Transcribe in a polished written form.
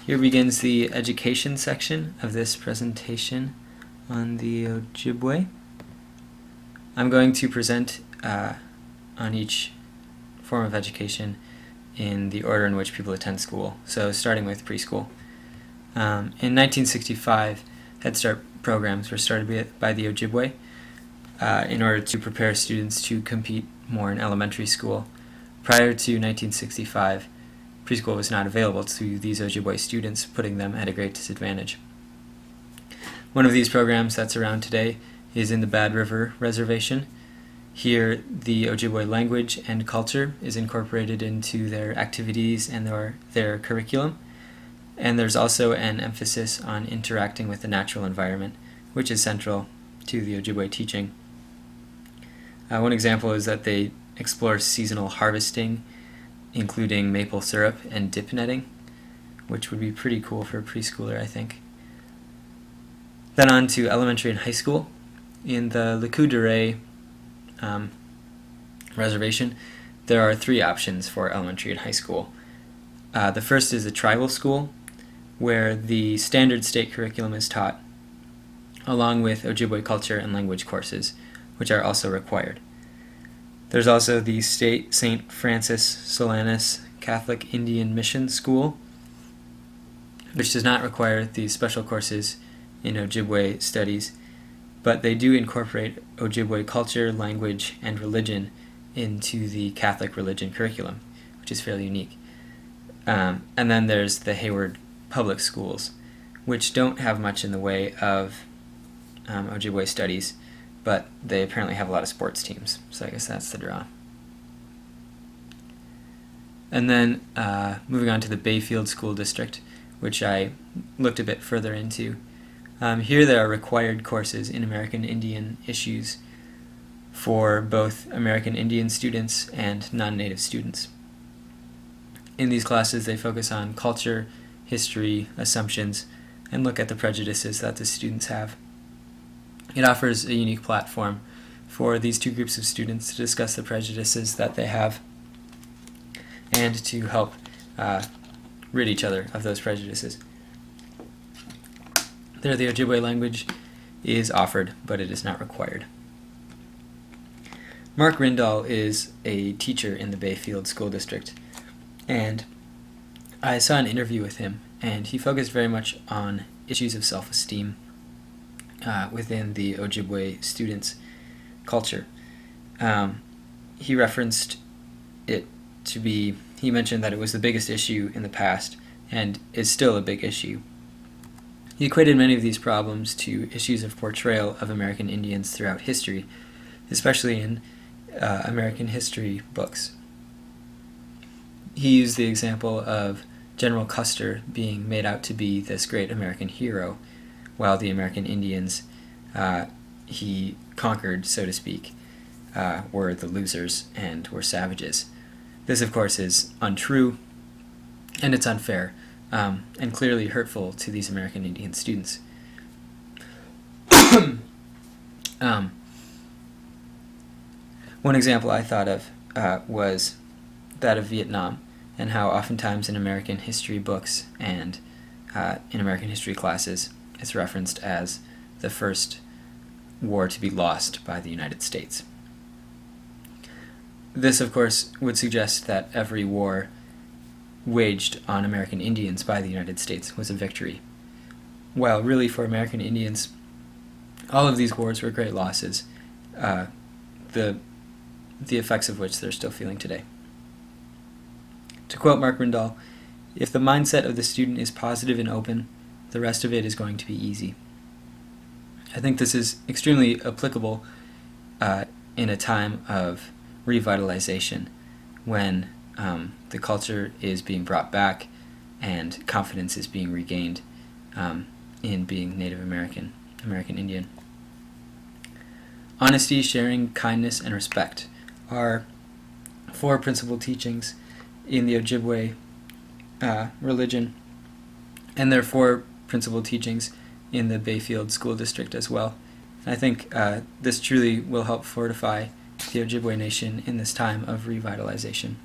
Here begins the education section of this presentation on the Ojibwe. I'm going to present on each form of education in the order in which people attend school, so starting with preschool. In 1965, Head Start programs were started by the Ojibwe in order to prepare students to compete more in elementary school. Prior to 1965, preschool was not available to these Ojibwe students, putting them at a great disadvantage. One of these programs that's around today is in the Bad River Reservation. Here, the Ojibwe language and culture is incorporated into their activities and their curriculum. And there's also an emphasis on interacting with the natural environment, which is central to the Ojibwe teaching. One example is that they explore seasonal harvesting, including maple syrup and dip netting, which would be pretty cool for a preschooler, I think. Then on to elementary and high school. In the Lecouderay reservation, there are three options for elementary and high school. The first is a tribal school, where the standard state curriculum is taught, along with Ojibwe culture and language courses, which are also required. There's also the State St. Francis Solanus Catholic Indian Mission School, which does not require these special courses in Ojibwe studies, but they do incorporate Ojibwe culture, language, and religion into the Catholic religion curriculum, which is fairly unique. And then there's the Hayward Public Schools, which don't have much in the way of Ojibwe studies, but they apparently have a lot of sports teams, so I guess that's the draw. And then moving on to the Bayfield School District, which I looked a bit further into. Here there are required courses in American Indian issues for both American Indian students and non-native students. In these classes they focus on culture, history, assumptions, and look at the prejudices that the students have. It offers a unique platform for these two groups of students to discuss the prejudices that they have and to help rid each other of those prejudices. There, the Ojibwe language is offered, but it is not required. Mark Rindall is a teacher in the Bayfield School District, and I saw an interview with him, and he focused very much on issues of self-esteem within the Ojibwe students' culture. He referenced it to be, he mentioned that it was the biggest issue in the past and is still a big issue. He equated many of these problems to issues of portrayal of American Indians throughout history, especially in American history books. He used the example of General Custer being made out to be this great American hero, while the American Indians he conquered, so to speak, were the losers and were savages. This, of course, is untrue, and it's unfair, and clearly hurtful to these American Indian students. One example I thought of was that of Vietnam, and how oftentimes in American history books and in American history classes it's referenced as the first war to be lost by the United States. This, of course, would suggest that every war waged on American Indians by the United States was a victory, while really for American Indians, all of these wars were great losses, the effects of which they're still feeling today. To quote Mark Rindall, "If the mindset of the student is positive and open, the rest of it is going to be easy." I think this is extremely applicable in a time of revitalization, when the culture is being brought back and confidence is being regained in being Native American, American Indian. Honesty, sharing, kindness, and respect are four principal teachings in the Ojibwe religion, and there are four principal teachings in the Bayfield School District as well. And I think this truly will help fortify the Ojibwe Nation in this time of revitalization.